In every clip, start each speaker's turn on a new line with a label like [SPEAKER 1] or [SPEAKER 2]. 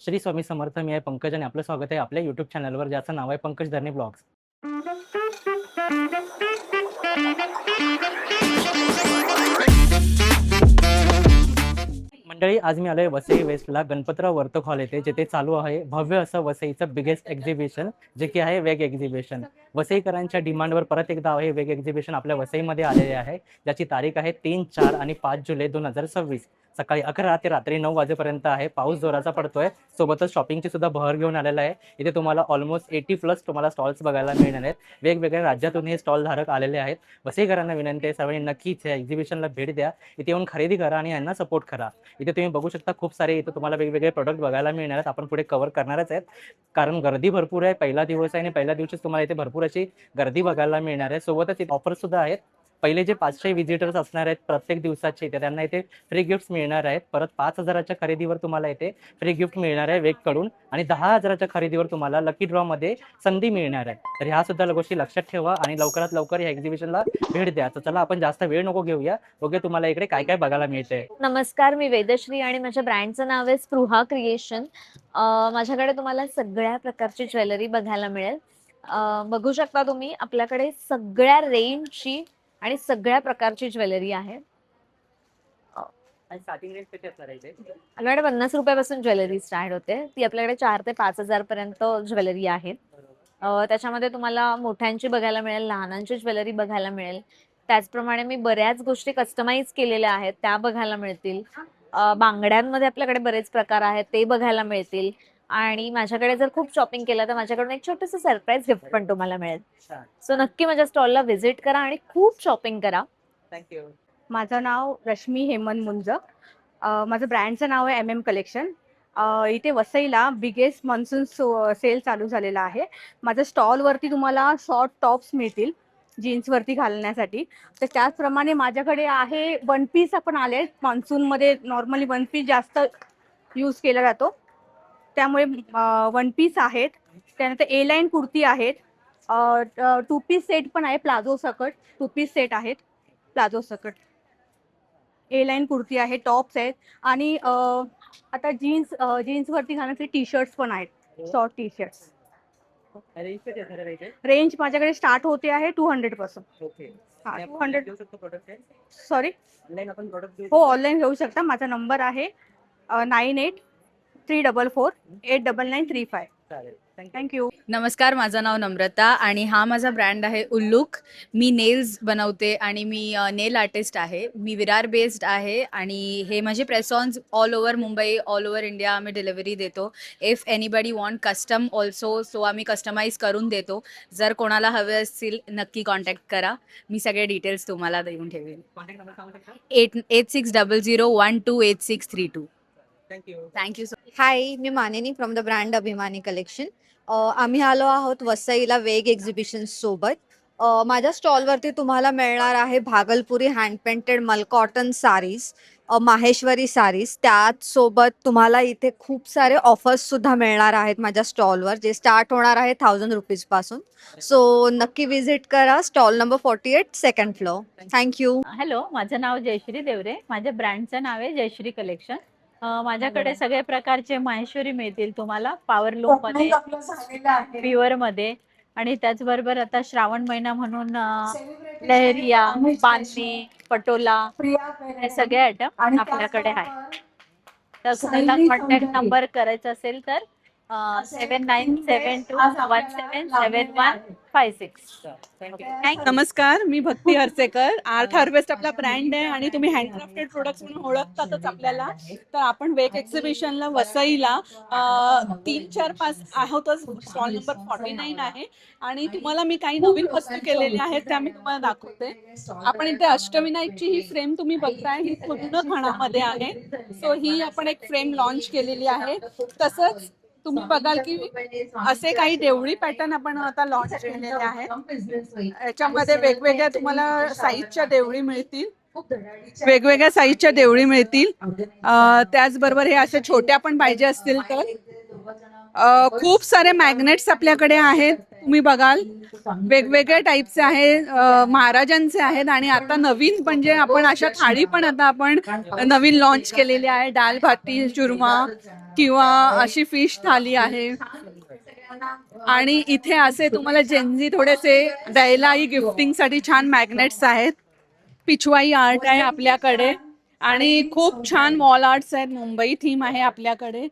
[SPEAKER 1] श्री स्वामी समर्थ. मी आहे पंकज आणि आपलं स्वागत आहे आपल्या यूट्यूब चॅनलवर, ज्याचं नाव आहे पंकज धरणे ब्लॉग्स. मंडळी, आज मी आलोय वसई वेस्टला गणपतराव वर्तक हॉल येथे, जिथे चालू आहे भव्य असं वसईचं बिगेस्ट एक्झिबिशन, जे की आहे वेग एक्झिबिशन. वसईकरांच्या डिमांडवर परत एकदा हे वेग एक्झिबिशन आपल्या वसईमध्ये आलेले आहे, ज्याची तारीख आहे 3, 4 आणि 5 जुलै 2026. सकाळी 11 ते रात्री 9 वाजेपर्यंत आहे. पाऊस जोराचा पडतोय, सोबतच शॉपिंगची सुद्धा बहर घेऊन आलेला आहे. इथे तुम्हाला ऑलमोस्ट 80+ तुम्हाला स्टॉल्स बघायला मिळणार आहेत. वेगवेगळ्या राज्यातून हे स्टॉल धारक आलेले आहेत. वसईकरांना विनंती आहे, सर्वांनी नक्कीच या एक्झिबिशनला भेट द्या, इथे येऊन खरेदी करा आणि यांना सपोर्ट करा. इथे तुम्ही बघू शकता खूप सारे इथे तुम्हाला वेगवेगळे प्रोडक्ट बघायला मिळणार आहेत. आपण पुढे कव्हर करणारच आहेत, कारण गर्दी भरपूर आहे. पहिला दिवस आहे आणि पहिल्या दिवशीच तुम्हाला इथे भरपूर अशी गर्दी बघायला मिळणार आहे. सोबतच इथे ऑफर सुद्धा आहेत. पहिले जे 500 विजिटर्स असणार आहेत प्रत्येक दिवसाचे, इथे त्यांना इथे फ्री गिफ्ट्स मिळणार आहेत. परत 5,000च्या खरेदीवर तुम्हाला इथे फ्री गिफ्ट मिळणार आहे वेगकडून, आणि 10,000च्या खरेदीवर तुम्हाला लकी ड्रॉ मध्ये संधी मिळणार आहे. तर ह्या सुद्धा गोष्टी लक्षात ठेवा आणि लवकरात लवकर या एक्झिबिशनला भेट द्या. तर चला, आपण जास्त वेळ नको घेऊया, बघूया तुम्हाला इकडे काय काय बघायला मिळते.
[SPEAKER 2] नमस्कार, मी वेदश्री आणि माझ्या ब्रँडचं नाव आहे स्पृहा क्रिएशन. माझ्याकडे तुम्हाला सगळ्या प्रकारची ज्वेलरी बघायला मिळेल. बघू शकता तुम्ही, आपल्याकडे सगळ्या रेंजची आणि सगळ्या प्रकारची ज्वेलरी आहे.
[SPEAKER 1] स्टार्टिंग रेंज किती असणार आहे इथे?
[SPEAKER 2] आपल्याकडे 50 रुपयापासून ज्वेलरी स्टार्ट होते. ती आपल्याकडे 4 ते 5,000 पर्यंत ज्वेलरी आहे. त्याच्यामध्ये तुम्हाला मोठ्यांची बघायला मिळेल, लहानांची ज्वेलरी बघायला मिळेल. त्याचप्रमाणे मी बऱ्याच गोष्टी कस्टमाइज केलेल्या आहेत, त्या बघायला मिळतील. बांगड्यांमध्ये आपल्याकडे बरेच प्रकार आहेत, ते बघायला मिळतील. आणि माझ्याकडे जर खूप शॉपिंग केलं तर माझ्याकडून एक छोटंसं सरप्राईज गिफ्ट पण तुम्हाला मिळेल. सो नक्की माझ्या स्टॉलला व्हिजिट करा आणि खूप शॉपिंग करा.
[SPEAKER 1] थँक्यू.
[SPEAKER 3] माझं नाव रश्मी हेमंत मुंज. माझं ब्रँडचं नाव आहे MM कलेक्शन. इथे वसईला बिगेस्ट मान्सून सेल चालू झालेला आहे. माझ्या स्टॉलवरती तुम्हाला शॉर्ट टॉप्स मिळतील जीन्सवरती घालण्यासाठी. तर त्याचप्रमाणे माझ्याकडे आहे वन पीस आपण आले. मान्सूनमध्ये नॉर्मली वन पीस जास्त यूज केला जातो, त्यामुळे वन पीस आहेत. त्यानंतर ए लाईन कुर्ती आहेत. 2 पीस सेट पण आहे, प्लाझो सकट 2 पीस सेट आहेत, प्लाझो सकट. ए लाईन कुर्ती आहे, टॉप्स आहेत. आणि आता जीन्सवरती घालण्यासाठी टी शर्ट्स पण आहेत, शॉर्ट टी शर्ट्स. रेंज माझ्याकडे स्टार्ट होते आहे 200 पासून. हा, 200. सॉरी, हो, ऑनलाईन घेऊ शकता. माझा नंबर आहे 9834489935. थँक्यू.
[SPEAKER 4] नमस्कार, माझं नाव नम्रता आणि हा माझा ब्रँड आहे उल्लूक. मी नेल्स बनवते आणि मी नेल आर्टिस्ट आहे. मी विरार बेस्ड आहे आणि हे माझे presence all over Mumbai, all over India आम्ही डिलिव्हरी देतो. If anybody want custom also, so आम्ही कस्टमाइज करून देतो. जर कोणाला हवे असतील नक्की कॉन्टॅक्ट करा. मी सगळे डिटेल्स तुम्हाला देऊन ठेवेन. 8600128632. Thank you so.
[SPEAKER 5] High, me Manini from the brand अभिमानी कलेक्शन. आम्ही आलो आहोत वसईला वेग एक्झिबिशन सोबत. माझ्या स्टॉलवरती तुम्हाला मिळणार आहे भागलपुरी हँड पेंटेड मल कॉटन सारीज, माहेश्वरी सारीज. त्याचसोबत तुम्हाला इथे खूप सारे ऑफर्स सुद्धा मिळणार आहेत माझ्या स्टॉलवर, जे स्टार्ट होणार आहे 1000 रुपीज पासून. सो नक्की विजिट करा. Stall number 48, second floor. Thank you.
[SPEAKER 6] Hello, माझं नाव जयश्री देवरे. माझ्या ब्रँडचं नाव आहे जयश्री कलेक्शन. माझ्याकडे सगळे प्रकारचे माहेश्वरी मिळतील तुम्हाला, पॉवर लूम मध्ये, प्युअर मध्ये. आणि त्याचबरोबर आता श्रावण महिना म्हणून लहरिया, बांधणी, पटोला, हे सगळे आयटम आपल्याकडे आहे. तर तुम्हाला कॉन्टॅक्ट नंबर करायचा असेल तर 7972177156.
[SPEAKER 7] नमस्कार, मी भक्ती हर्सेकर. आर्ट हार्वेस्ट आपला ब्रँड आहे आणि तुम्ही हँडक्राफ्टेड प्रोडक्ट्स म्हणून ओळखतातच आपल्याला. तर आपण वेग एक्झिबिशनला वसईला 3, 4, 5 आहोतच. स्टॉल नंबर 49 आहे आणि तुम्हाला मी काही नवीन वस्तू केलेल्या आहेत त्या मी तुम्हाला दाखवते. आपण इथे अष्टविनायकची ही फ्रेम तुम्ही बघताय, ही पूर्ण खणामध्ये आहे. सो ही आपण एक फ्रेम लॉन्च केलेली आहे. तसंच तुम्ही बघाल की असे काही देवळी पॅटर्न आपण आता लॉन्च केलेले आहेत. याच्यामध्ये वेगवेगळ्या तुम्हाला साईजच्या देवळी मिळतील, वेगवेगळ्या साईजच्या देवळी मिळतील. त्याचबरोबर हे असे छोट्या पण पाहिजे असतील तर खूप सारे मॅग्नेट्स आपल्याकडे आहेत. तुम्ही बघाल वेगवेगळ्या टाईपचे आहे, महाराजांचे आहेत. आणि आता नवीन म्हणजे आपण अशा थाळी पण आता आपण नवीन लॉन्च केलेली आहे, दाल भाती चुरमा किंवा अशी फिश थाली आहे. आणि इथे असे तुम्हाला जेन्झी थोडेसे द्यायलाही गिफ्टिंग साठी छान मॅग्नेट्स आहेत. पिछवाई आर्ट आहे आपल्याकडे आणि खूप छान वॉल आर्ट्स आहेत. मुंबई थीम आहे आपल्याकडे.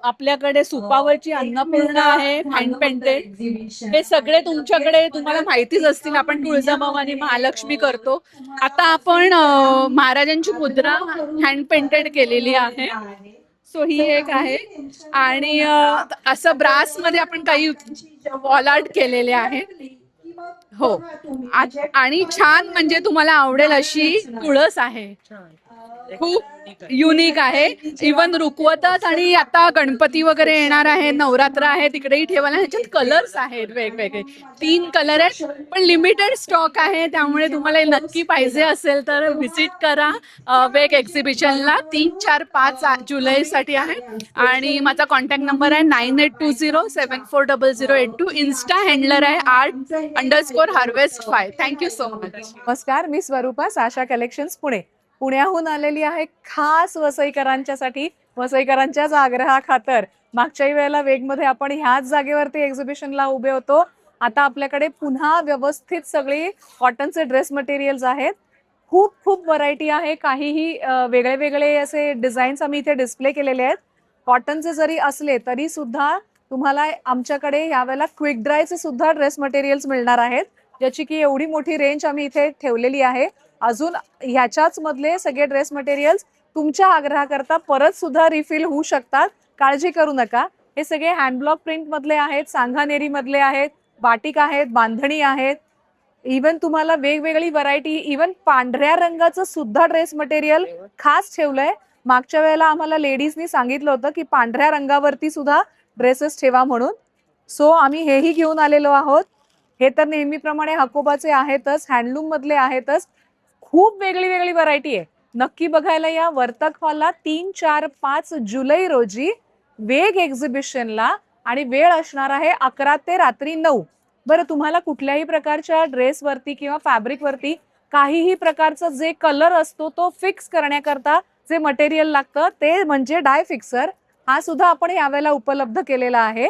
[SPEAKER 7] आपल्याकडे सुपावरची अन्नपूर्णा आहे हँड पेंटेड. हे सगळे तुमच्याकडे तुम्हाला माहितीच असतील. आपण तुळजाभवानी महालक्ष्मी करतो. आता आपण महाराजांची मुद्रा हँड पेंटेड केलेली आहे. सो ही एक आहे. आणि असं ब्रास मध्ये आपण काही वॉल आर्ट केलेले आहे. हो. आणि छान म्हणजे तुम्हाला आवडेल अशी तुळस आहे. खूप युनिक आहे. इवन रुकवतच. आणि आता गणपती वगैरे येणार आहे, नवरात्र आहे, तिकडेही ठेवायला. ह्याच्यात कलर्स आहेत वेगवेगळे. 3 कलर आहेत पण लिमिटेड स्टॉक आहे. त्यामुळे तुम्हाला हे नक्की पाहिजे असेल तर व्हिजिट करा वेग एक्झिबिशनला. 3, 4, 5 जुलैसाठी आहे. आणि माझा कॉन्टॅक्ट नंबर आहे 9820740082. इन्स्टा हँडलर आहे art_harvest5. Thank you so much.
[SPEAKER 8] नमस्कार, मी स्वरूपा, साशा कलेक्शन्स पुणे. पुण्याहून आलेली आहे खास वसईकरांच्यासाठी, वसईकरांच्याच आग्रहाखातर. मागच्याही वेळेला वेगमध्ये आपण ह्याच जागेवरती एक्झिबिशनला उभे होतो. आता आपल्याकडे पुन्हा व्यवस्थित सगळी कॉटनचे ड्रेस मटेरियल्स आहेत. खूप खूप व्हरायटी आहे. काहीही वेगळे वेगळे असे डिझाईन्स आम्ही इथे डिस्प्ले केलेले आहेत. कॉटनचे जरी असले तरी सुद्धा तुम्हाला आमच्याकडे यावेळेला क्विक ड्रायचे सुद्धा ड्रेस मटेरियल्स मिळणार आहेत, ज्याची की एवढी मोठी रेंज आम्ही इथे ठेवलेली आहे. अजून ह्याच्याच मधले सगळे ड्रेस मटेरियल्स तुमच्या आग्रहाकरता परत सुद्धा रिफिल होऊ शकतात. काळजी करू नका. हे सगळे हँडब्लॉक प्रिंट मधले आहेत, सांगानेरी मधले आहेत, बाटिक आहेत, बांधणी आहेत. इवन तुम्हाला वेगवेगळी व्हरायटी, इवन पांढऱ्या रंगाचं सुद्धा ड्रेस मटेरियल खास ठेवलंय. मागच्या वेळेला आम्हाला लेडीजनी सांगितलं होतं की पांढऱ्या रंगावरती सुद्धा ड्रेसेस ठेवा म्हणून. सो आम्ही हेही घेऊन आलेलो आहोत. हे तर नेहमीप्रमाणे हकोबाचे आहेतच, हँडलूम मधले आहेतच. खूप वेगळी वेगळी व्हरायटी आहे. नक्की बघायला या वर्तक हॉलला 3, 4, 5 जुलै रोजी वेग एक्झिबिशनला. आणि वेळ असणार आहे 11 ते रात्री 9. बरं, तुम्हाला कुठल्याही प्रकारच्या ड्रेसवरती किंवा फॅब्रिकवरती काहीही प्रकारचा जे कलर असतो तो फिक्स करण्याकरता जे मटेरियल लागतं ते म्हणजे डाय फिक्सर. हा सुद्धा आपण यावेळेला उपलब्ध केलेला आहे.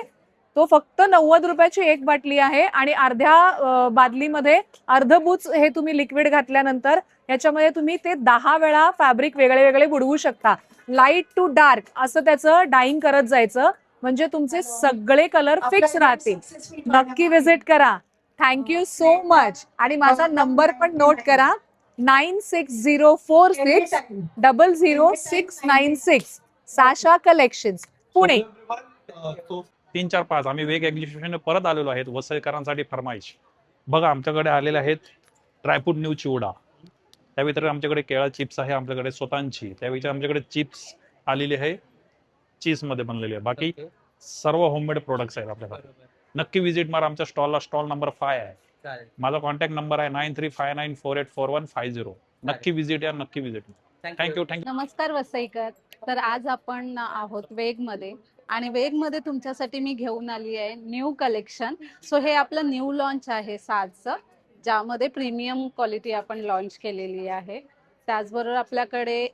[SPEAKER 8] तो फक्त 90 रुपयाची एक बाटली आहे. आणि अर्ध्या बादलीमध्ये अर्धबूच हे तुम्ही लिक्विड घातल्यानंतर याच्यामध्ये तुम्ही ते 10 वेळा फॅब्रिक वेगळे वेगळे बुडवू शकता. लाईट टू डार्क असं त्याचं डाईंग करत जायचं, म्हणजे तुमचे सगळे कलर फिक्स राहतील. नक्की विजिट करा. Thank you so much. आणि माझा नंबर पण नोट करा, 9604600696. Sasha collections Pune.
[SPEAKER 9] 3, 4, 5 आम्ही वेग एक्झिबिशन परत आलेलो आहेत. वसईकरांसाठी फरमाईश बघा, आमच्याकडे आलेले आहेत ड्रायफ्रूट न्यू चिवडा. त्या व्यतिरिक्त आमच्याकडे केळा चिप्स आहे आमच्याकडे स्वतःची. त्या व्यतिरिक्त आमच्याकडे चिप्स आलेली आहे चीज मध्ये बनलेली आहे. बाकी सर्व होममेड प्रोडक्ट्स आहेत आपल्याकडे. नक्की विजिट मारा आमच्या स्टॉलला. स्टॉल नंबर 5 आहे. माझा कॉन्टॅक्ट नंबर आहे 9359484150. नक्की विजिट या, नक्की विजिट. थँक्यू.
[SPEAKER 6] नमस्कार वसईकर. तर आज आपण आहोत वेगमध्ये आणि वेगमध्ये तुमच्यासाठी मी घेऊन आली आहे न्यू कलेक्शन. सो हे आपलं न्यू लॉन्च आहे साजचं, ज्यामध्ये प्रीमियम क्वालिटी आपण लॉन्च केलेली आहे. त्याचबरोबर आपल्याकडे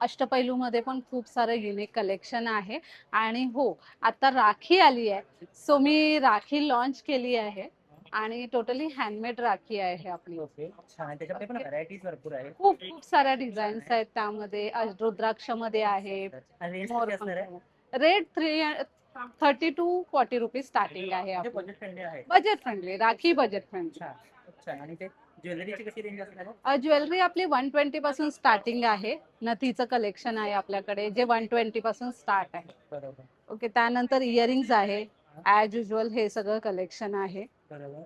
[SPEAKER 6] अष्टपैलूमध्ये पण खूप सारं युनिक कलेक्शन आहे. आणि हो, आता राखी आली आहे, सो मी राखी लॉन्च केली आहे. आणि टोटली हँडमेड राखी आहे आपली.
[SPEAKER 1] छान. त्याच्यामध्ये पण व्हरायटीज भरपूर आहे.
[SPEAKER 6] खूप खूप साऱ्या डिझाईन्स आहेत त्यामध्ये. रुद्राक्षमध्ये आहे.
[SPEAKER 1] रेंज किती असणार आहे?
[SPEAKER 6] रेट 30 to 40 रुपीज स्टार्टिंग आहे.
[SPEAKER 1] बजेट फ्रेंडली आहे.
[SPEAKER 6] Budget friendly, rakhi budget friendly.
[SPEAKER 1] छान. छान. आणि ते ज्वेलरीची कशी रेंज असणार आहे?
[SPEAKER 6] ज्वेलरी आपली 120 पासून स्टार्टिंग आहे. नथीचं कलेक्शन आहे आपल्याकडे जे 120 पासून स्टार्ट आहे.
[SPEAKER 1] बरोबर.
[SPEAKER 6] ओके. त्यानंतर इयरिंग्स आहे ॲज युजल, हे सगळं कलेक्शन आहे.
[SPEAKER 1] बरोबर.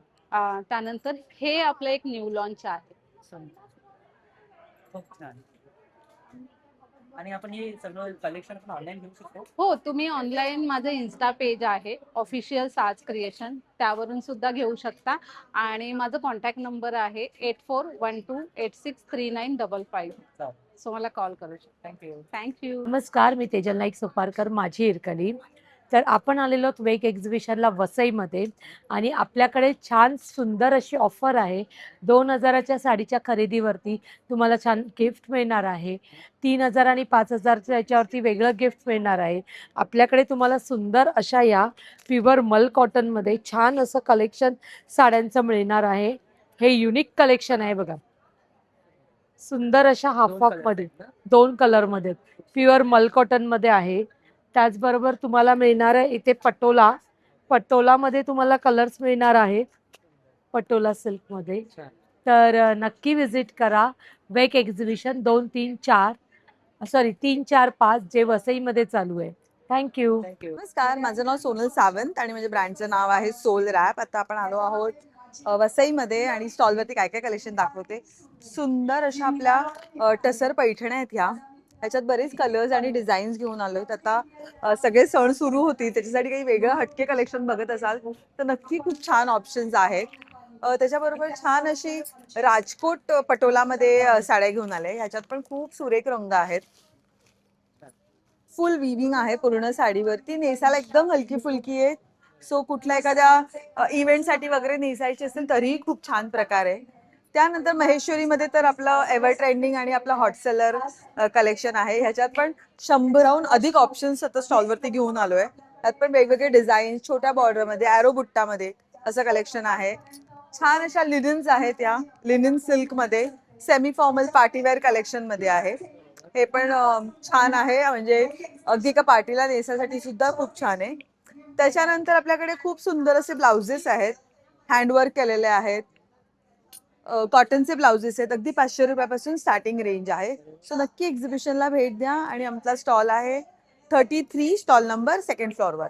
[SPEAKER 6] त्यानंतर हे आपलं एक न्यू लॉन्च आहे.
[SPEAKER 1] खूप छान. आणि आपण हे सगळं कलेक्शन पण ऑनलाईन घेऊ शकतो?
[SPEAKER 6] हो, तुम्ही ऑनलाईन माझं इन्स्टा पेज आहे ऑफिशियल साज क्रिएशन, त्यावरून सुद्धा घेऊ शकता. आणि माझं कॉन्टॅक्ट नंबर आहे 8412863955. सो मला कॉल करू शकता.
[SPEAKER 1] थँक्यू.
[SPEAKER 6] थँक्यू.
[SPEAKER 10] नमस्कार, मी तेजल नाईक सुपारकर, माझी इरकली. तर आपण आलेलो आहोत वेग एक्झिबिशनला वसईमध्ये आणि आपल्याकडे छान सुंदर अशी ऑफर आहे. 2,000च्या साडीच्या खरेदीवरती तुम्हाला छान गिफ्ट मिळणार आहे. 3,000 आणि 5,000च्या याच्यावरती वेगळं गिफ्ट मिळणार आहे. आपल्याकडे तुम्हाला सुंदर अशा या प्युअर मल कॉटनमध्ये छान असं कलेक्शन साड्यांचं मिळणार आहे. हे युनिक कलेक्शन आहे बघा. सुंदर अशा हाफमध्ये 2 कलरमध्ये प्युअर मल कॉटनमध्ये आहे. त्याचबरोबर तुम्हाला मिळणार आहे इथे पटोलामध्ये तुम्हाला कलर्स मिळणार आहेत. पटोला सिल्कमध्ये. तर नक्की विजिट करा वेग एक्झिबिशन 2, 3, 4 सॉरी 3, 4, 5 जे वसईमध्ये चालू आहे. थँक्यू.
[SPEAKER 11] नमस्कार, माझं नाव सोनल सावंत आणि माझ्या ब्रँडचं नाव आहे सोल रॅप. आता आपण आलो आहोत वसईमध्ये आणि स्टॉलवरती काय काय कलेक्शन दाखवते. सुंदर अशा आपल्या टसर पैठण्या आहेत ह्याच्यात बरेच कलर्स आणि डिझाईन्स घेऊन आलोय. आता सगळे सण सुरू होतील, त्याच्यासाठी काही वेगळं हटके कलेक्शन बघत असाल तर नक्की खूप छान ऑप्शन्स आहेत. त्याच्याबरोबर छान अशी राजकोट पटोलामध्ये साड्या घेऊन आले. ह्याच्यात पण खूप सुरेख रंग आहेत. फुल विविंग आहे पूर्ण साडीवरती. नेसायला एकदम हलकी फुलकी आहे. सो कुठल्या एखाद्या इव्हेंटसाठी वगैरे नेसायची असेल तरीही खूप छान प्रकार आहे. त्यानंतर महेश्वरीमध्ये तर आपलं एव्हर ट्रेंडिंग आणि आपलं हॉट सेलर कलेक्शन आहे. ह्याच्यात पण 100हून अधिक ऑप्शन्स आता स्टॉलवरती घेऊन आलोय. त्यात पण वेगवेगळे डिझाईन, छोट्या बॉर्डरमध्ये, ॲरो बुट्टामध्ये असं कलेक्शन आहे. छान अशा लिनन्स आहेत. या लिनन सिल्कमध्ये सेमी फॉर्मल पार्टीवेअर कलेक्शनमध्ये आहे. हे पण छान आहे, म्हणजे अगदी एका पार्टीला नेसासाठी सुद्धा खूप छान आहे. त्याच्यानंतर आपल्याकडे खूप सुंदर असे ब्लाउजेस आहेत, हँडवर्क केलेले आहेत. कॉटनचे ब्लाउजेस आहेत. अगदी 500 रुपयापासून स्टार्टिंग रेंज आहे. सो नक्की एक्झिबिशनला भेट द्या. आणि आमचा स्टॉल आहे 33 स्टॉल नंबर 2nd फ्लोअरवर.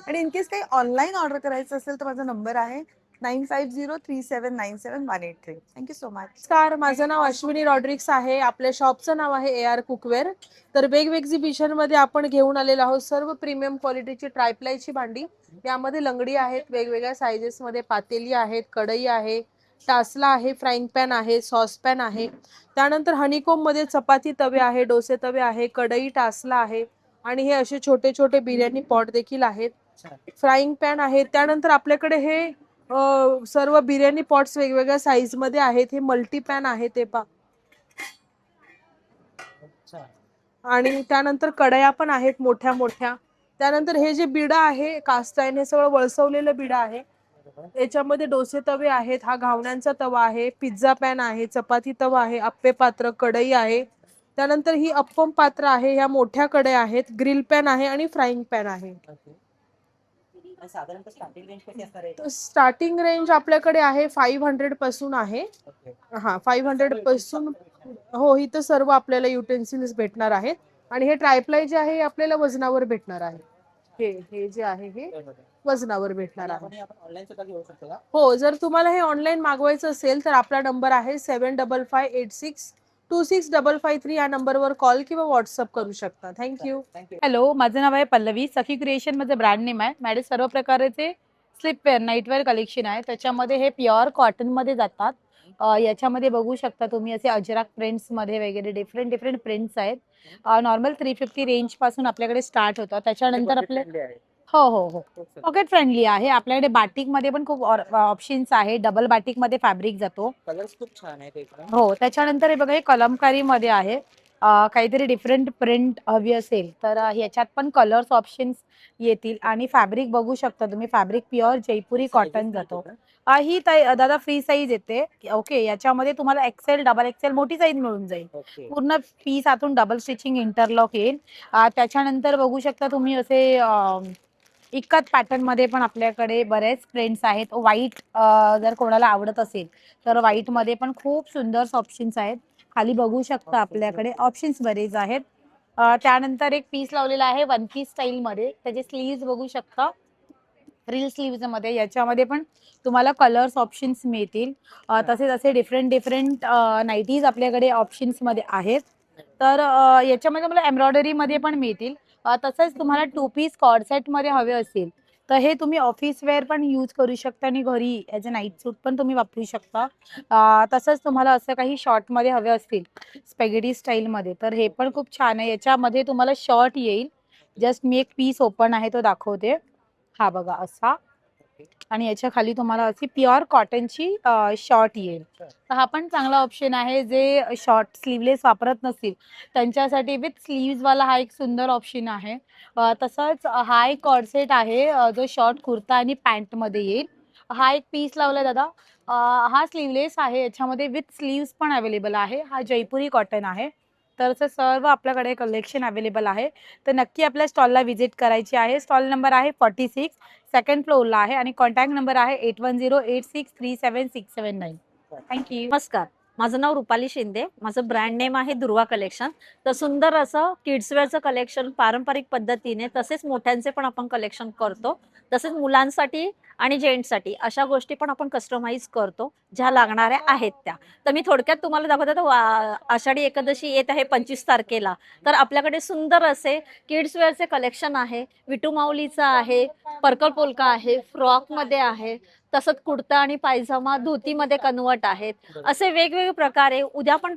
[SPEAKER 11] आणि इन केस काही ऑनलाईन ऑर्डर करायचं असेल तर माझा नंबर आहे 9503797183. Thank you so much.
[SPEAKER 12] नमस्कार, माझं नाव अश्विनी रॉड्रिक्स आहे. आपल्या शॉपचं नाव आहे AR कुकवेअर. तर वेग एक्झिबिशनमध्ये आपण घेऊन आलेलो आहोत सर्व प्रीमियम क्वालिटीची ट्रायप्लायची भांडी. यामध्ये लंगडी आहेत, वेगवेगळ्या सायझेसमध्ये पातेली आहेत, कढई आहे, टासला आहे, फ्राईंग पॅन आहे, सॉसपॅन आहे. त्यानंतर हनीकोममध्ये चपाती तवे आहे, डोसे तवे आहे, कढई, टासला आहे आणि हे असे छोटे छोटे बिर्याणी पॉट देखील आहेत, फ्राईंग पॅन आहे. त्यानंतर आपल्याकडे हे सर्व बिर्याणी पॉट्स वेगवेगळ्या साईज मध्ये आहेत. हे मल्टी पॅन आहे ते पा. आणि त्यानंतर कढया पण आहेत मोठ्या मोठ्या. त्यानंतर हे जे बिडा आहे कास्ट आयर्न, हे सगळं वळसवलेलं बिडा आहे. याच्यामध्ये डोसे तवे आहेत, हा घावण्यांचा तवा आहे, पिझ्झा पॅन आहे, चपाती तवा आहे, अप्पे पात्र, कढई आहे. त्यानंतर ही अप्पम पात्र आहे, ह्या मोठ्या कढया आहेत, ग्रिल पॅन आहे आणि फ्राईंग पॅन आहे. स्टार्टिंग रेंज आपल्याकडे आहे 500 पासून आहे. हा 500 पासून. हो, इथं सर्व आपल्याला युटेन्सिल्स भेटणार आहेत. आणि हे ट्रायप्लाय जे आहे आपल्याला वजनावर भेटणार आहे. हे जे आहे हे वजनावर भेटणार आहे. हो, जर तुम्हाला हे ऑनलाईन मागवायचं असेल तर आपला नंबर आहे 7558626553. या नंबरवर कॉल किंवा व्हॉट्सअप करू शकता. थँक्यू.
[SPEAKER 6] हॅलो, माझं नाव आहे पल्लवी. सखी क्रिएशन मध्ये ब्रँड नेम आहे. माझे सर्व प्रकारचे स्लीपवेअर, नाईटवेअर कलेक्शन आहे. त्याच्यामध्ये हे प्युअर कॉटन मध्ये जातात. याच्यामध्ये बघू शकता तुम्ही असे अजराक प्रिंट्स मध्ये वगैरे डिफरंट प्रिंट्स आहेत. नॉर्मल 350 रेंज पासून आपल्याकडे स्टार्ट होतं. त्याच्यानंतर आपले हो पॉकेट फ्रेंडली आहे. आपल्याकडे बाटिक मध्ये पण खूप ऑप्शन्स आहे. डबल बाटिक मध्ये फॅब्रिक जातो.
[SPEAKER 1] कलर्स खूप छान आहेत.
[SPEAKER 6] हो, त्याच्यानंतर हे बघा हे कलमकारी मध्ये आहे. काहीतरी डिफरंट प्रिंट हवी असेल तर ह्याच्यात पण कलर्स ऑप्शन्स येतील. आणि फॅब्रिक बघू शकता तुम्ही, फॅब्रिक प्युअर जयपुरी कॉटन जातो. ही दादा फ्री साईज येते. ओके, याच्यामध्ये तुम्हाला एक्सेल, डबल एक्सेल मोठी साईज मिळून जाईल. पूर्ण पीस आतून डबल स्टिचिंग इंटरलॉक येईल. त्याच्यानंतर बघू शकता तुम्ही असे इक्कत पॅटर्न मध्ये पण आपल्याकडे बरेच प्रिंट्स आहेत. व्हाईट जर कोणाला आवडत असेल तर व्हाईट मध्ये पण खूप सुंदर ऑप्शन्स आहेत. खाली बघू शकता आपल्याकडे ऑप्शन्स बरेच आहेत. त्यानंतर एक पीस लावलेला आहे 1 पीस स्टाईल मध्ये. त्याचे स्लीव्स बघू शकता, रिल स्लीव्स मध्ये. याच्यामध्ये पण तुम्हाला कलर्स ऑप्शन्स मिळतील. तसेच असे डिफरंट नाईटीज आपल्याकडे ऑप्शन्स मध्ये आहेत. तर याच्यामध्ये मला एम्ब्रॉयडरी मध्ये पण मिळतील. तसंच तुम्हाला 2 पीस कॉर्ड सेट मध्ये हवे असेल तर हे तुम्ही ऑफिस वेअर पण यूज करू शकता आणि घरी ॲज अ नाईट सूट पण तुम्ही वापरू शकता. तसंच तुम्हाला असं काही शॉर्ट मध्ये हवे असतील स्पॅगेटी स्टाईल मध्ये तर हे पण खूप छान आहे. याच्यामध्ये तुम्हाला शॉर्ट येईल, जस्ट मी एक पीस ओपन आहे तो दाखवते. हा बघा असा, आणि याच्या खाली तुम्हाला अशी प्युअर कॉटनची शॉर्ट येईल. तर हा पण चांगला ऑप्शन आहे. जे शॉर्ट स्लीवलेस वापरत नसतील त्यांच्यासाठी विथ स्लीव्ज वाला हा एक सुंदर ऑप्शन आहे. तसंच हा एक कॉर्सेट आहे जो शॉर्ट कुर्ता आणि पॅन्ट मध्ये येईल. हा एक पीस लावला दादा. हा स्लीवलेस आहे, याच्यामध्ये विथ स्लीव्स पण अवेलेबल आहे. हा जयपुरी कॉटन आहे. तर असं सर्व आपल्याकडे कलेक्शन अवेलेबल आहे. तर नक्की आपल्या स्टॉलला व्हिजिट करायची आहे. स्टॉल नंबर आहे 46, सेकंड फ्लोअरला आहे आणि कॉन्टॅक्ट नंबर आहे 8108637679. थँक्यू.
[SPEAKER 2] नमस्कार, माझं नाव रुपाली शिंदे. माझं ब्रँड नेम आहे दुर्वा कलेक्शन. तर सुंदर असं किड्सवेअरचं कलेक्शन पारंपरिक पद्धतीने, तसेच मोठ्यांचे पण आपण कलेक्शन करतो. तसेच मुलांसाठी आणि जेंट्ससाठी अशा गोष्टी पण आपण कस्टमाइज करतो, ज्या लागणाऱ्या आहेत त्या. तर मी थोडक्यात तुम्हाला दाखवते. तर आषाढी एकादशी येत आहे 25 तारखेला. तर आपल्याकडे सुंदर असे किड्सवेअरचे कलेक्शन आहे. विटू माऊलीचं आहे, पर्कल पोलका आहे, फ्रॉकमध्ये आहे, तसंच कुर्ता आणि पायजामा धोतीमध्ये कन्वर्ट आहेत. असे वेगवेगळे प्रकारे उद्या पण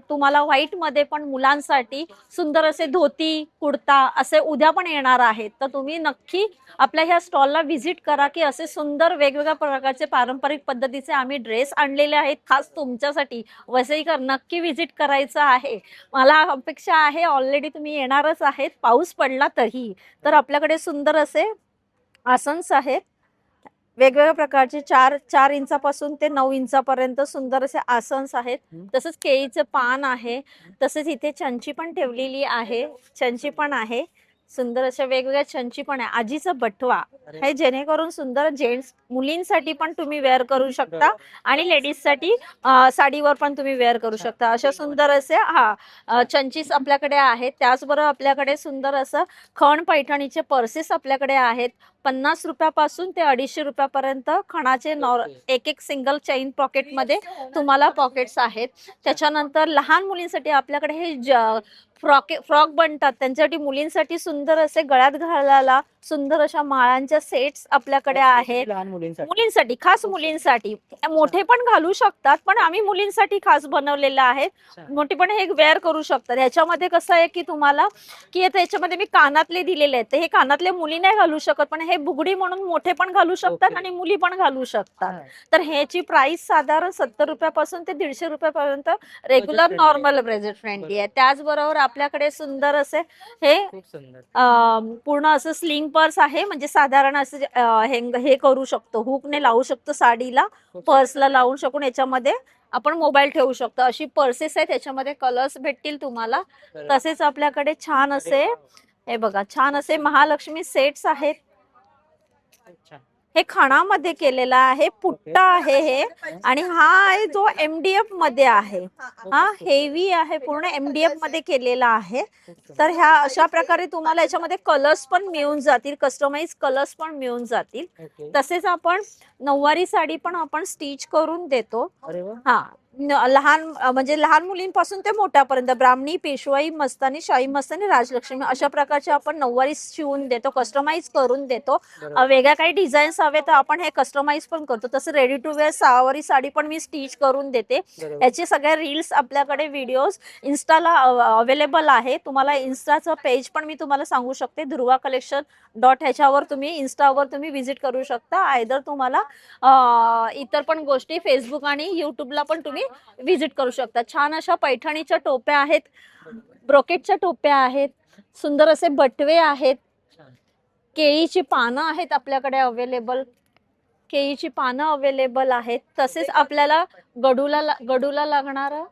[SPEAKER 2] तुम्हाला व्हाईटमध्ये पण मुलांसाठी सुंदर असे धोती कुर्ता असे उद्या पण येणार आहेत. तर तुम्ही नक्की आपल्या ह्या स्टॉलला व्हिजिट करा, की असे सुंदर वेगवेगळ्या प्रकारचे पारंपरिक पद्धतीचे आम्ही ड्रेस आणलेले आहेत खास तुमच्यासाठी. वसईकर नक्की व्हिजिट करायचं आहे. मला अपेक्षा आहे ऑलरेडी तुम्ही येणारच आहेत, पाऊस पडला तरी. तर आपल्याकडे सुंदर असे आसन्स आहेत, वेगवेगळ्या प्रकारचे 4 इंचापासून ते 9 इंचापर्यंत सुंदर असे आसन्स आहेत. तसंच केळीचं पान आहे. तसेच इथे चंची पण ठेवलेली आहे, चंची पण आहे. सुंदर अशा वेगवेगळ्या चंची पण आहे. आजीचा बटवा हे जेणेकरून सुंदर जेंट्स मुलींसाठी पण तुम्ही वेअर करू शकता आणि लेडीजसाठी साडीवर पण तुम्ही वेअर करू शकता. अशा सुंदर असे चंचीस आपल्याकडे आहेत. त्याचबरोबर आपल्याकडे सुंदर असं खण पैठणीचे पर्सेस आपल्याकडे आहेत. 50 रुपयापासून ते 250 रुपयापर्यंत खणाचे एक सिंगल चेन पॉकेटमध्ये तुम्हाला पॉकेट्स आहेत. त्याच्यानंतर लहान मुलींसाठी आपल्याकडे हे फ्रॉक बनतात, त्यांच्यासाठी मुलींसाठी सुंदर असे गळ्यात घालायला सुंदर अशा माळांच्या सेट्स आपल्याकडे आहेत.
[SPEAKER 1] लहान मुलींसाठी
[SPEAKER 2] मुलींसाठी, खास मुलींसाठी. मोठे पण घालू शकतात, पण आम्ही मुलींसाठी खास बनवलेलं आहे. मोठे पण हे वेअर करू शकतात. ह्याच्यामध्ये कसं आहे की तुम्हाला की याच्यामध्ये मी कानातले दिलेले आहेत. तर हे कानातले मुली नाही घालू शकत, पण हे बुगडी म्हणून मोठे पण घालू शकतात आणि मुली पण घालू शकतात. तर ह्याची प्राइस साधारण 70 रुपयापासून ते 150 रुपयापर्यंत रेग्युलर नॉर्मल बजेट फ्रेंडली आहे. त्याचबरोबर आपल्याकडे सुंदर असे हे
[SPEAKER 1] खूप सुंदर.
[SPEAKER 2] पूर्ण असं स्लिंग पर्स आहे. म्हणजे साधारण असं हे करू शकतो, हुकने लावू शकतो साडीला, पर्सला लावून शकून याच्यामध्ये आपण मोबाईल ठेवू शकतो. अशी पर्सेस आहेत, त्याच्यामध्ये कलर्स भेटतील तुम्हाला. तसेच आपल्याकडे छान असे हे बघा, छान असे महालक्ष्मी सेट्स आहेत. हे खणामध्ये केलेला आहे, पुट्टा आहे हे. आणि हा आहे जो MDF मध्ये आहे. हा हेवी आहे, पूर्ण MDF मध्ये केलेला आहे. तर ह्या अशा प्रकारे तुम्हाला याच्यामध्ये कलर्स पण मिळून जातील, कस्टमाइज कलर्स पण मिळून जातील. तसेच आपण नऊवारी साडी पण आपण स्टिच करून देतो.
[SPEAKER 1] अरे वा.
[SPEAKER 2] हा, म्हणजे लहान मुलींपासून ते मोठ्यापर्यंत ब्राह्मणी, पेशवाई, मस्तानी, शाही मस्तानी, राजलक्ष्मी अशा प्रकारचे आपण नऊवारी शिवून देतो, कस्टमाइज करून देतो. वेगळ्या काही डिझाईन्स हवे तर आपण हे कस्टमाइज पण करतो. तसं रेडी टू वेअर सहावारी साडी पण मी स्टिच करून देते. याचे सगळे रील्स आपल्याकडे व्हिडिओज इन्स्टाला अवेलेबल आहे. तुम्हाला इन्स्टाचं पेज पण मी तुम्हाला सांगू शकते, दुर्वा कलेक्शन ह्याच्यावर तुम्ही इन्स्टावर तुम्ही व्हिजिट करू शकता. आयदर तुम्हाला इतर पण गोष्टी फेसबुक आणि युट्यूबला पण तुम्ही व्हिजिट करू शकता. छान अशा पैठणीच्या टोप्या आहेत, ब्रोकेटच्या टोप्या आहेत, सुंदर असे बटवे आहेत, केळीची पानं आहेत आपल्याकडे अवेलेबल, केळीची पानं अवेलेबल आहेत. तसेच आपल्याला गडूला लागणारं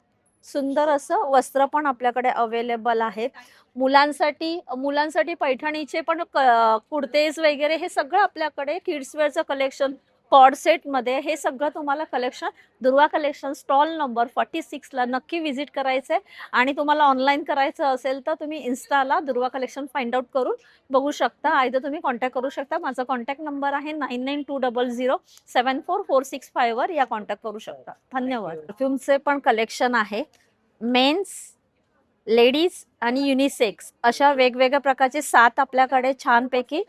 [SPEAKER 2] सुंदर असं वस्त्र पण आपल्याकडे अवेलेबल आहेत. मुलांसाठी पैठणीचे पण कुर्तेज वगैरे हे सगळं आपल्याकडे किड्सवेअरचं कलेक्शन कॉर्ड सेट मध्ये हे सगळं तुम्हाला कलेक्शन दुर्वा कलेक्शन स्टॉल नंबर 46 ला नक्की व्हिजिट करायचंय. आणि तुम्हाला ऑनलाईन करायचं असेल तर तुम्ही इन्स्टाला दुर्वा कलेक्शन फाइंड आउट करून बघू शकता. आयदर तुम्ही कॉन्टॅक्ट करू शकता. माझा कॉन्टॅक्ट नंबर आहे 9920074465 वर या कॉन्टॅक्ट करू शकता. धन्यवाद. परफ्यूमचे पण कलेक्शन आहे, मेन्स, लेडीज आणि युनिसेक्स अशा वेगवेगळ्या प्रकारचे 7 आपल्याकडे छानपैकी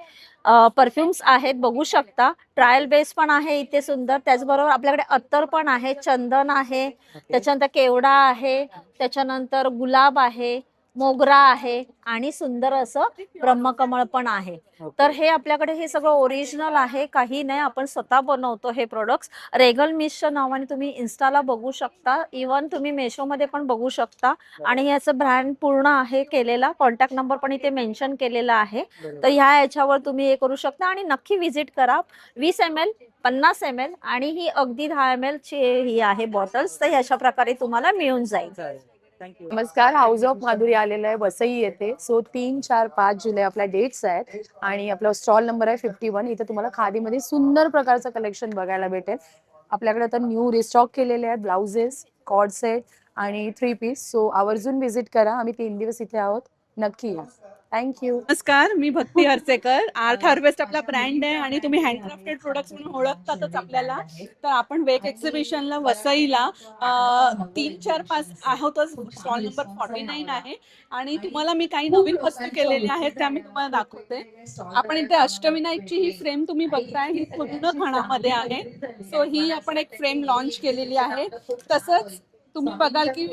[SPEAKER 2] परफ्युम्स आहेत, बघू शकता. ट्रायल बेस पण आहे इथे सुंदर. त्याचबरोबर आपल्याकडे अत्तर पण आहे, चंदन आहे, त्याच्यानंतर केवडा आहे, त्याच्यानंतर गुलाब आहे, मोगरा आहे आणि सुंदर असं ब्रह्मकमळ पण आहे. तर हे आपल्याकडे हे सगळं ओरिजिनल आहे, काही नाही, आपण स्वतः बनवतो हे प्रोडक्ट्स. रेगल मिसच्या नावाने तुम्ही इन्स्टाला बघू शकता, इवन तुम्ही मेशोमध्ये पण बघू शकता. आणि याचं ब्रँड पूर्ण आहे केलेला, कॉन्टॅक्ट नंबर पण इथे मेन्शन केलेला आहे. तर ह्या याच्यावर तुम्ही हे करू शकता आणि नक्की व्हिजिट करा. 20 ml, 50 ml आणि ही अगदी 10 ml ची ही आहे बॉटल्स. तर अशा प्रकारे तुम्हाला मिळून जाईल.
[SPEAKER 1] थँक्यू.
[SPEAKER 8] नमस्कार, हाऊस ऑफ माधुरी आलेलं आहे वसई येथे. सो 3, 4, 5 जुलै आपल्या डेट्स आहेत आणि आपला स्टॉल नंबर आहे 51. इथे तुम्हाला खादीमध्ये सुंदर प्रकारचं कलेक्शन बघायला भेटेल. आपल्याकडे आता न्यू रिस्टॉक केलेले आहेत ब्लाउजेस, कॉर्ड सेट आणि 3 पीस. सो आवर्जून व्हिजिट करा. आम्ही 3 दिवस इथे आहोत, नक्की या. थँक्यू.
[SPEAKER 7] नमस्कार, मी भक्ती हर्सेकर. आर्ट हार्वेस्ट आपला ब्रँड आहे आणि तुम्ही हँडक्राफ्टेड प्रोडक्ट्स म्हणून ओळखतातच आपल्याला. तर आपण वेग एक्झिबिशनला वसईला 3, 4, 5 आहोतच. स्टॉल नंबर 49 आहे आणि तुम्हाला मी काही नवीन वस्तू केलेल्या आहेत त्या मी तुम्हाला दाखवते. आपण इथे अष्टविनायकची ही फ्रेम तुम्ही बघताय, ही पूर्ण खणामध्ये आहे. सो ही आपण एक फ्रेम लॉन्च केलेली आहे. तसंच तुम्ही बघाल की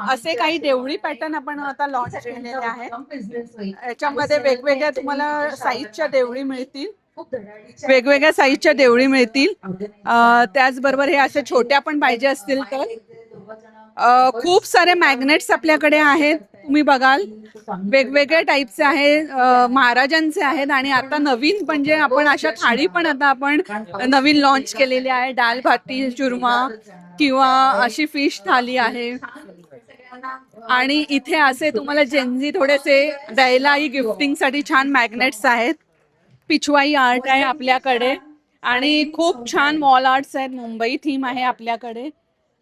[SPEAKER 7] असे काही देवळी पॅटर्न आपण आता लॉन्च केलेले आहेत. याच्यामध्ये वेगवेगळ्या तुम्हाला साईजच्या देवळी मिळतील, वेगवेगळ्या साईजच्या देवळी मिळतील. त्याचबरोबर हे असे छोट्या पण पाहिजे असतील तर खूप सारे मॅग्नेट्स आपल्याकडे आहेत. तुम्ही बघाल वेगवेगळ्या टाईपचे आहेत, महाराजांचे आहेत. आणि आता नवीन म्हणजे आपण अशा थाळी पण आता आपण नवीन लॉन्च केलेली आहे. दाल भाटी चुरमा किंवा अशी फिश थाली आहे. आणि इथे असे तुम्हाला जेन्झी थोडेसे द्यायलाही गिफ्टिंगसाठी छान मॅग्नेट्स आहेत. पिछवाई आर्ट आहे आपल्याकडे आणि खूप छान वॉल आर्ट्स आहेत. मुंबई थीम आहे आपल्याकडे.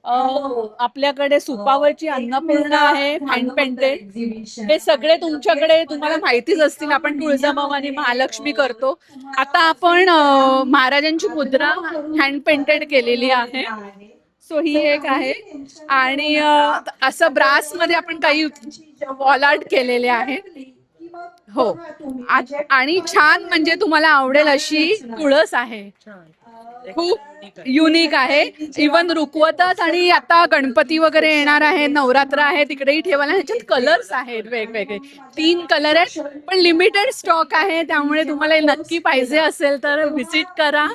[SPEAKER 7] आपल्याकडे सुपावरची अन्नपूर्णा आहे, हँड पेंटेड. हे सगळे तुमच्याकडे तुम्हाला माहितीच असतील. आपण तुळजाभवानी महालक्ष्मी करतो. आता आपण महाराजांची मुद्रा हँड पेंटेड केलेली आहे. सो ही एक आहे. आणि असं ब्रास मध्ये आपण काही वॉल आर्ट केलेले आहे. हो, आणि छान म्हणजे तुम्हाला आवडेल अशी तुळस आहे, खूप युनिक आहे. इवन रुकवतच. आणि आता गणपती वगैरे येणार आहे, नवरात्र आहे, तिकडेही ठेवायला. ह्याच्यात कलर्स आहेत वेगवेगळे, 3 कलर आहेत पण लिमिटेड स्टॉक आहे. त्यामुळे तुम्हाला नक्की पाहिजे असेल तर व्हिजिट करा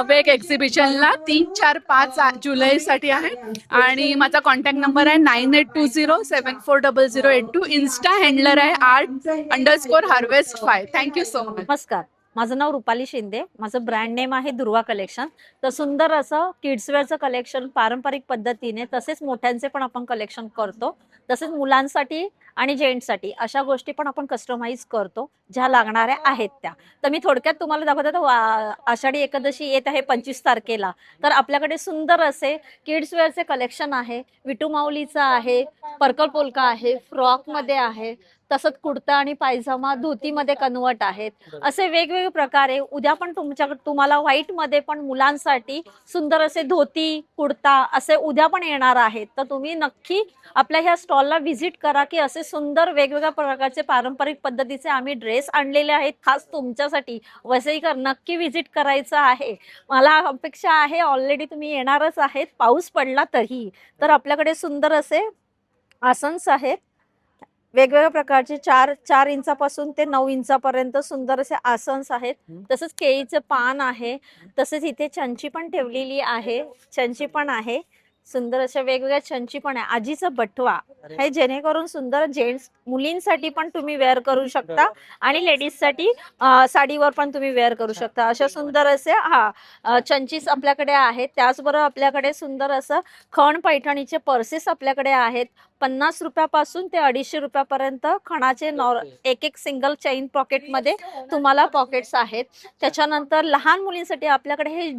[SPEAKER 7] वेग एक्झिबिशनला. 3, 4, 5 जुलैसाठी आहे. आणि माझा कॉन्टॅक्ट नंबर आहे 9820740082. इन्स्टा हँडलर आहे art_harvest5. Thank you so much.
[SPEAKER 2] नमस्कार, माझं नाव रुपाली शिंदे. माझं ब्रँड नेम आहे दुर्वा कलेक्शन. तर सुंदर असं किड्सवेअरचं कलेक्शन पारंपरिक पद्धतीने, तसेच मोठ्यांचे पण आपण कलेक्शन करतो. तसेच मुलांसाठी आणि जेंट्ससाठी अशा गोष्टी पण आपण कस्टमाइज करतो, ज्या लागणाऱ्या आहेत त्या. तर मी थोडक्यात तुम्हाला दाखवते. तर आषाढी एकादशी येत आहे 25 तारखेला. तर आपल्याकडे सुंदर असे किड्सवेअरचे कलेक्शन आहे. विटू माऊलीचं आहे, पर्कल पोलका आहे, फ्रॉकमध्ये आहे, तसंच कुर्ता आणि पायजामा धोतीमध्ये कन्वर्ट आहेत. असे वेगवेगळे प्रकारे उद्या पण तुम्हाला व्हाईटमध्ये पण मुलांसाठी सुंदर असे धोती कुर्ता असे उद्या पण येणार आहेत. तर तुम्ही नक्की आपल्या ह्या स्टॉलला व्हिजिट करा की असे सुंदर वेगवेगळ्या प्रकारचे पारंपरिक पद्धतीचे आम्ही ड्रेस आणलेले आहेत खास तुमच्यासाठी. वसईकर नक्की व्हिजिट करायचं आहे. मला अपेक्षा आहे ऑलरेडी तुम्ही येणारच आहेत, पाऊस पडला तरी. तर आपल्याकडे सुंदर असे आसन्स आहेत, वेगवेगळ्या प्रकारचे 4 इंचापासून ते 9 इंचापर्यंत सुंदर असे आसन्स आहेत. तसंच केळीचं पान आहे. तसेच इथे चंची पण ठेवलेली आहे, चंची पण आहे. सुंदर अशा वेगवेगळ्या चंची पण आहे. आजीचा बटवा हे जेणेकरून सुंदर जेंट्स मुलींसाठी पण तुम्ही वेअर करू शकता आणि लेडीजसाठी साडीवर पण तुम्ही वेअर करू शकता. अशा सुंदर असे चंचीस आपल्याकडे आहेत. त्याचबरोबर आपल्याकडे सुंदर असं खण पैठणीचे पर्सेस आपल्याकडे आहेत. 50 रुपयापासून ते 250 रुपयापर्यंत खणाचे एक सिंगल चेन पॉकेटमध्ये तुम्हाला पॉकेट्स आहेत. त्याच्यानंतर लहान मुलींसाठी आपल्याकडे हे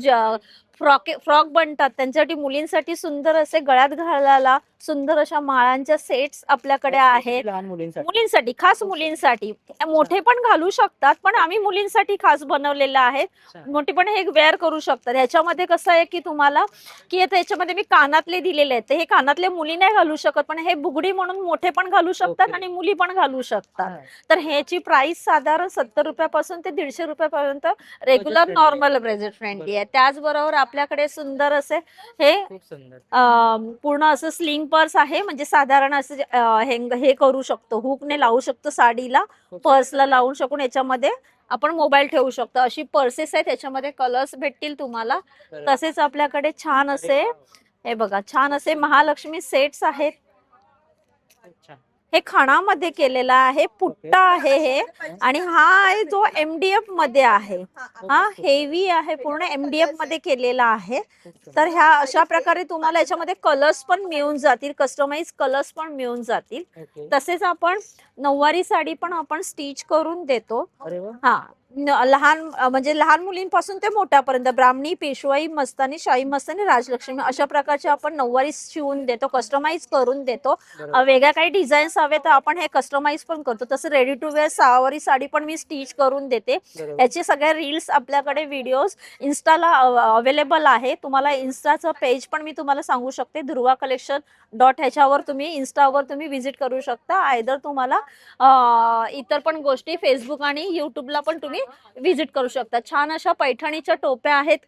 [SPEAKER 2] फ्रॉक बनतात, त्यांच्यासाठी मुलींसाठी सुंदर असे गळ्यात घालायला सुंदर अशा माळांच्या सेट्स आपल्याकडे आहेत. मुलींसाठी, खास मुलींसाठी. मोठे पण घालू शकतात पण आम्ही मुलींसाठी खास बनवलेलं आहे. मोठे पण हे वेअर करू शकतात. ह्याच्यामध्ये कसं आहे की तुम्हाला की याच्यामध्ये मी कानातले दिलेले आहेत. हे कानातले मुली नाही घालू शकत पण हे बुगडी म्हणून मोठे पण घालू शकतात आणि मुली पण घालू शकतात. तर ह्याची प्राइस साधारण 70 रुपयापासून ते 150 रुपयापर्यंत रेग्युलर नॉर्मल बजेट फ्रेंडली आहे. त्याचबरोबर आपल्याकडे सुंदर असे हे पूर्ण असं स्लिंग पर्स आहे, म्हणजे साधारण असं हे करू शकतो, हुकने लावू शकतो साडीला, पर्सला लावून शकून याच्यामध्ये आपण मोबाईल ठेवू शकतो. अशी पर्सेस आहेत, त्याच्यामध्ये कलर्स भेटतील तुम्हाला. तसेच आपल्याकडे छान असे हे बघा, छान असे महालक्ष्मी सेट्स आहेत.
[SPEAKER 1] अच्छा.
[SPEAKER 2] हे खणामध्ये केलेला आहे, पुट्टा आहे हे, आणि हा आहे जो MDF मध्ये आहे. हा हेवी आहे, पूर्ण MDF मध्ये केलेला आहे. तर ह्या अशा प्रकारे तुम्हाला याच्यामध्ये कलर्स पण मिळून जातील, कस्टमाइज कलर्स पण मिळून जातील.
[SPEAKER 1] ओके.
[SPEAKER 2] तसेच आपण नऊवारी साडी पण आपण स्टिच करून देतो.
[SPEAKER 1] अरे वा.
[SPEAKER 2] हा म्हणजे लहान मुलींपासून ते मोठ्यापर्यंत ब्राह्मणी, पेशवाई, मस्तानी, शाही मस्तानी, राजलक्ष्मी अशा प्रकारचे आपण नऊवारी शिवून देतो, कस्टमाइज करून देतो. वेगळ्या काही डिझाईन्स हवे तर आपण हे कस्टमाइज पण करतो. तसं रेडी टू वेअर सहावारी साडी पण मी स्टिच करून देते. याचे सगळे रील्स आपल्याकडे व्हिडिओज इन्स्टाला अवेलेबल आहे. तुम्हाला इन्स्टाचं पेज पण मी तुम्हाला सांगू शकते, ध्रुवा कलेक्शन ह्याच्यावर तुम्ही इन्स्टावर तुम्ही व्हिजिट करू शकता. आयदर तुम्हाला इतर पण गोष्टी फेसबुक आणि युट्यूबला पण तुम्ही व्हिजिट करू शकता. छान अशा पैठणीच्या टोप्या आहेत,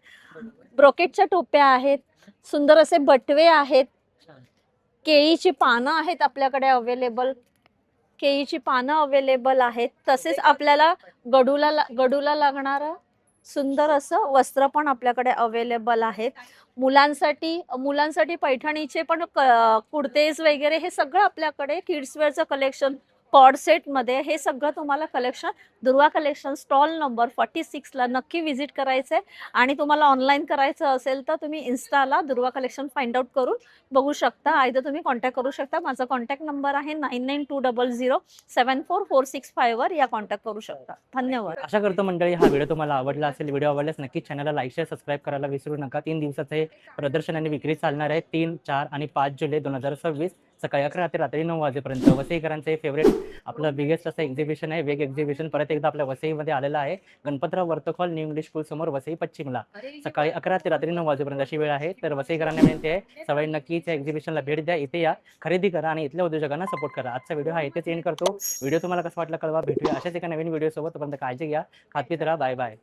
[SPEAKER 2] ब्रोकेटच्या टोप्या आहेत, सुंदर असे बटवे आहेत, केळीची पानं आहेत आपल्याकडे अवेलेबल, केळीची पानं अवेलेबल आहेत. तसेच आपल्याला गडूला लागणारं सुंदर असं वस्त्र पण आपल्याकडे अवेलेबल आहेत. मुलांसाठी पैठणीचे पण कुर्तेज वगैरे हे सगळं आपल्याकडे, किड्स वेअरचं कलेक्शन, कॉर्ड सेट मध्ये हे सगळं तुम्हाला कलेक्शन दुर्वा कलेक्शन स्टॉल नंबर 46 ला नक्की व्हिजिट करायचंय. आणि तुम्हाला ऑनलाईन करायचं असेल तर तुम्ही इन्स्टाला दुर्वा कलेक्शन फाइंड आउट करून बघू शकता. आयदर तुम्ही कॉन्टॅक्ट करू शकता. माझा कॉन्टॅक्ट नंबर आहे 9920074465 वर या कॉन्टॅक्ट करू शकता. धन्यवाद.
[SPEAKER 1] आशा करतो मंडळी हा व्हिडिओ तुम्हाला आवडला असेल. व्हिडिओ आवडल्यास नक्की चॅनलला लाईक शेअर सबस्क्राईब करायला विसरू नका. 3 दिवसाचं हे प्रदर्शन आणि विक्री चालणार आहे 3, 4 आणि 5 जुलै 2026 सकाळी 11 ते रात्री 9 वाजेपर्यंत. वसईकरांचं हे फेवरेट आपलं बिगेस्ट असं एक्झिबिशन आहे, वेग एक्झिबिशन. परत एकदा आपल्या वसईमध्ये आलेलं आहे. Ganpatrao Vartak hall, new English school समोर, वसई पश्चिमला. सकाळी 11 ते रात्री 9 वाजेपर्यंत अशी वेळ आहे. तर वसईकरांना विनंती आहे, सगळ्यांनी नक्कीच या एक्झिबिशनला भेट द्या, इथे या, खरेदी करा आणि इथल्या उद्योजकांना सपोर्ट करा. आजचा व्हिडिओ हा इथेच एंड करतो. व्हिडिओ तुम्हाला कसा वाटला कळवा. भेटूया अशाच एका नवीन व्हिडिओ सोबत. तोपर्यंत काळजी घ्या, खात पीत राहा. Bye bye.